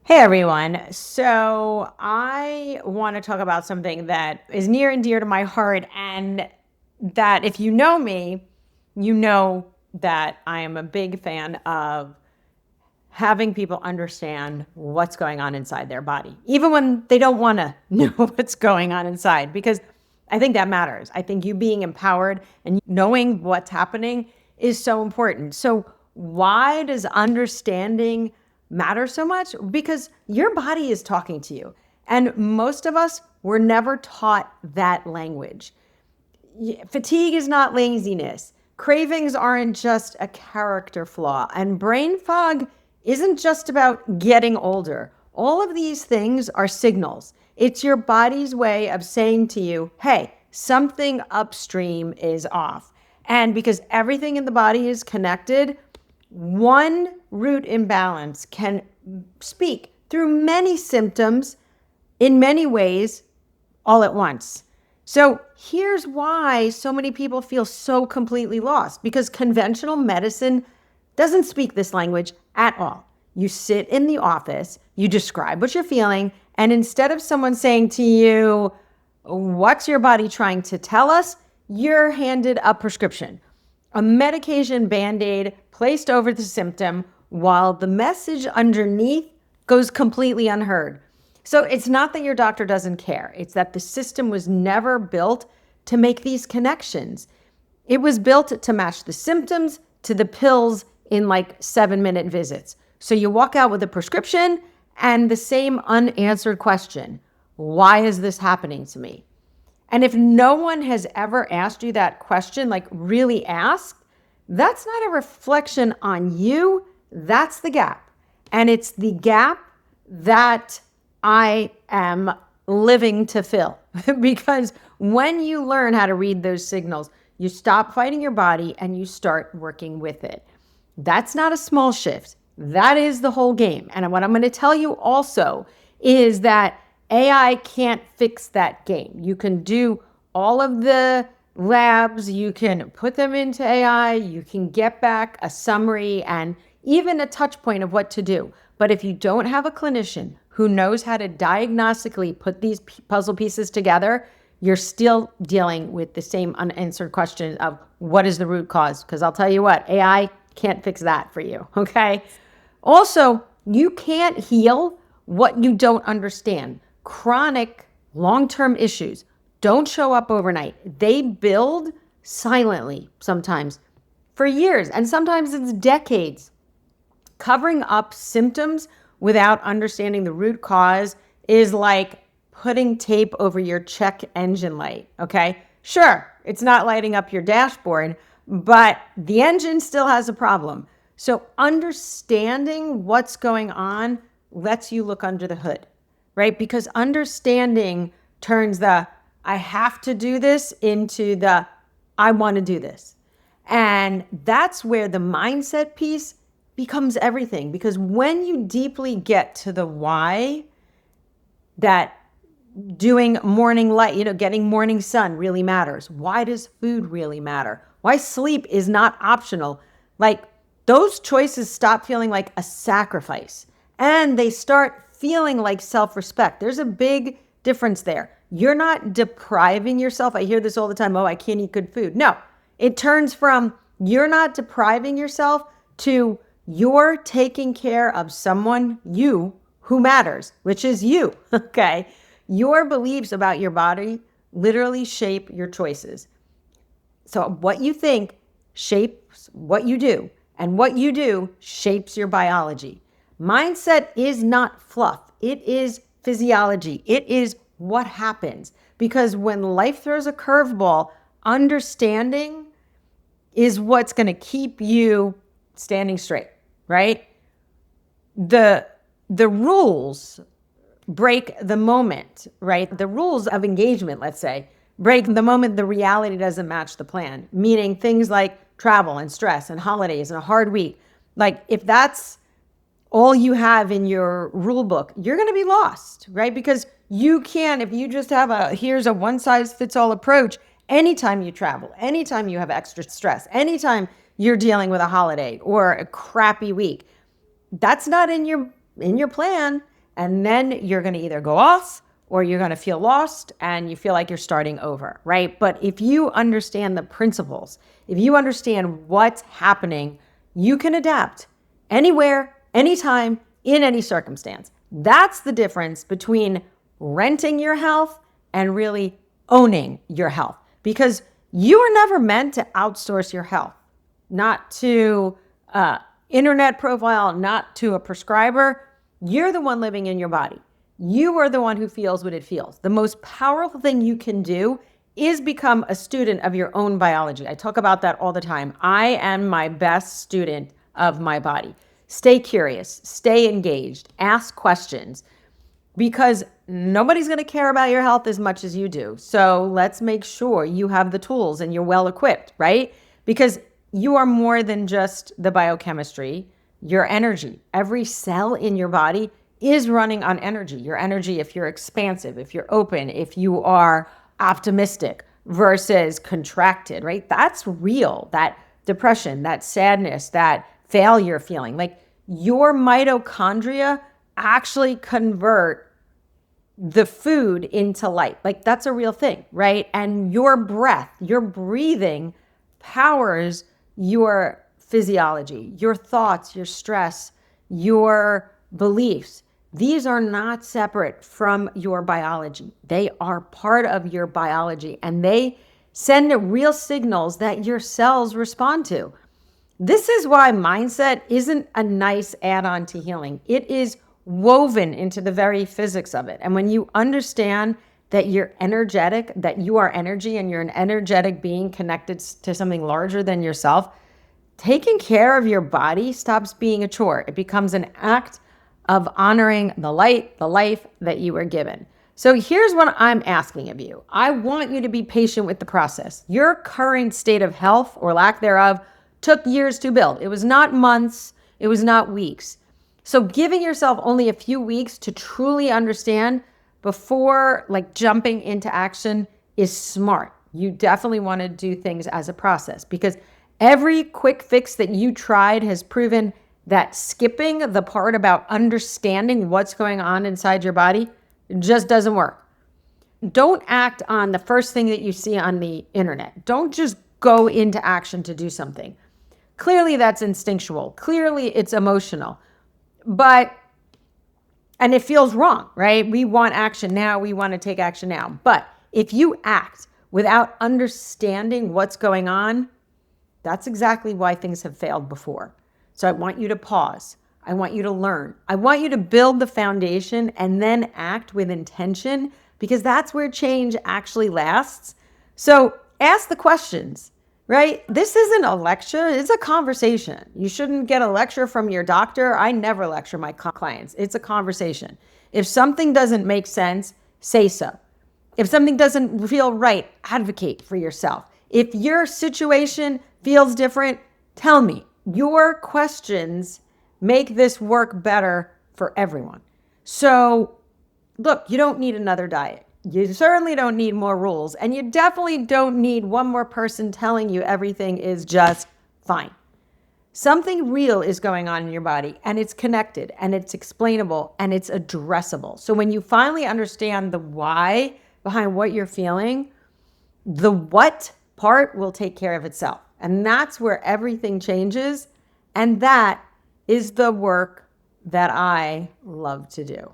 Hey everyone. So I want to talk about something that is near and dear to my heart, and that if you know me, you know that I am a big fan of having people understand what's going on inside their body, even when they don't want to know what's going on inside, because I think that matters. I think you being empowered and knowing what's happening is so important. So, why does understanding matter so much? Because your body is talking to you. And most of us were never taught that language. Fatigue is not laziness. Cravings aren't just a character flaw. And brain fog isn't just about getting older. All of these things are signals. It's your body's way of saying to you, hey, something upstream is off. And because everything in the body is connected, one root imbalance can speak through many symptoms in many ways all at once. So here's why so many people feel so completely lost, because conventional medicine doesn't speak this language at all. You sit in the office, you describe what you're feeling, and instead of someone saying to you, what's your body trying to tell us? You're handed a prescription, a medication band-aid placed over the symptom, while the message underneath goes completely unheard. So it's not that your doctor doesn't care. It's that the system was never built to make these connections. It was built to match the symptoms to the pills in like 7-minute visits. So you walk out with a prescription and the same unanswered question: why is this happening to me? And if no one has ever asked you that question, like really asked, that's not a reflection on you. That's the gap. And it's the gap that I am living to fill. Because when you learn how to read those signals, you stop fighting your body and you start working with it. That's not a small shift. That is the whole game. And what I'm going to tell you also is that AI can't fix that game. You can do all of the labs, you can put them into AI, you can get back a summary and even a touch point of what to do. But if you don't have a clinician who knows how to diagnostically put these puzzle pieces together, you're still dealing with the same unanswered question of what is the root cause? Because I'll tell you what, AI can't fix that for you, okay? Also, you can't heal what you don't understand. Chronic, long-term issues don't show up overnight. They build silently sometimes for years, and sometimes it's decades. Covering up symptoms without understanding the root cause is like putting tape over your check engine light, okay? Sure, it's not lighting up your dashboard, but the engine still has a problem. So understanding what's going on lets you look under the hood, right? Because understanding turns the I have to do this into the I want to do this. And that's where the mindset piece becomes everything. Because when you deeply get to the why, that doing morning light, getting morning sun really matters. Why does food really matter? Why sleep is not optional? Like, those choices stop feeling like a sacrifice and they start feeling like self-respect. There's a big difference there. You're not depriving yourself. I hear this all the time. Oh, I can't eat good food. No, it turns from you're not depriving yourself to you're taking care of someone, you, who matters, which is you, okay? Your beliefs about your body literally shape your choices. So what you think shapes what you do, and what you do shapes your biology. Mindset is not fluff. It is physiology. It is what happens. Because when life throws a curveball, understanding is what's going to keep you standing straight, right? The rules break the moment, right? The rules of engagement, let's say, break the moment the reality doesn't match the plan, meaning things like travel and stress and holidays and a hard week. Like, if that's all you have in your rule book, you're going to be lost, right? Because you can't, if you just have here's a one size fits all approach, anytime you travel, anytime you have extra stress, anytime you're dealing with a holiday or a crappy week, that's not in your plan. And then you're going to either go off or you're going to feel lost and you feel like you're starting over, right? But if you understand the principles, if you understand what's happening, you can adapt anywhere, anytime, in any circumstance. That's the difference between renting your health and really owning your health, because you were never meant to outsource your health, not to internet profile, not to a prescriber. You're the one living in your body. You are the one who feels what it feels. The most powerful thing you can do is become a student of your own biology. I talk about that all the time. I am my best student of my body. Stay curious, stay engaged, ask questions, because nobody's going to care about your health as much as you do. So let's make sure you have the tools and you're well equipped, right? Because you are more than just the biochemistry, your energy. Every cell in your body is running on energy. Your energy, if you're expansive, if you're open, if you are optimistic versus contracted, right? That's real. That depression, that sadness, that failure feeling, like your mitochondria actually convert the food into light. Like that's a real thing, right? And your breath, your breathing powers your physiology, your thoughts, your stress, your beliefs. These are not separate from your biology. They are part of your biology and they send real signals that your cells respond to. This is why mindset isn't a nice add-on to healing. It is woven into the very physics of it. And when you understand that you're energetic, that you are energy and you're an energetic being connected to something larger than yourself, taking care of your body stops being a chore. It becomes an act of honoring the light, the life that you were given. So here's what I'm asking of you. I want you to be patient with the process. Your current state of health or lack thereof took years to build. It was not months. It was not weeks. So giving yourself only a few weeks to truly understand before jumping into action is smart. You definitely want to do things as a process, because every quick fix that you tried has proven that skipping the part about understanding what's going on inside your body just doesn't work. Don't act on the first thing that you see on the internet. Don't just go into action to do something. Clearly that's instinctual. Clearly it's emotional. And it feels wrong, right? We want action now. We want to take action now. But if you act without understanding what's going on, that's exactly why things have failed before. So I want you to pause. I want you to learn. I want you to build the foundation and then act with intention, because that's where change actually lasts. So ask the questions, right? This isn't a lecture. It's a conversation. You shouldn't get a lecture from your doctor. I never lecture my clients. It's a conversation. If something doesn't make sense, say so. If something doesn't feel right, advocate for yourself. If your situation feels different, tell me. Your questions make this work better for everyone. So look, you don't need another diet. You certainly don't need more rules, and you definitely don't need one more person telling you everything is just fine. Something real is going on in your body, and it's connected, and it's explainable, and it's addressable. So when you finally understand the why behind what you're feeling, the what part will take care of itself. And that's where everything changes. And that is the work that I love to do.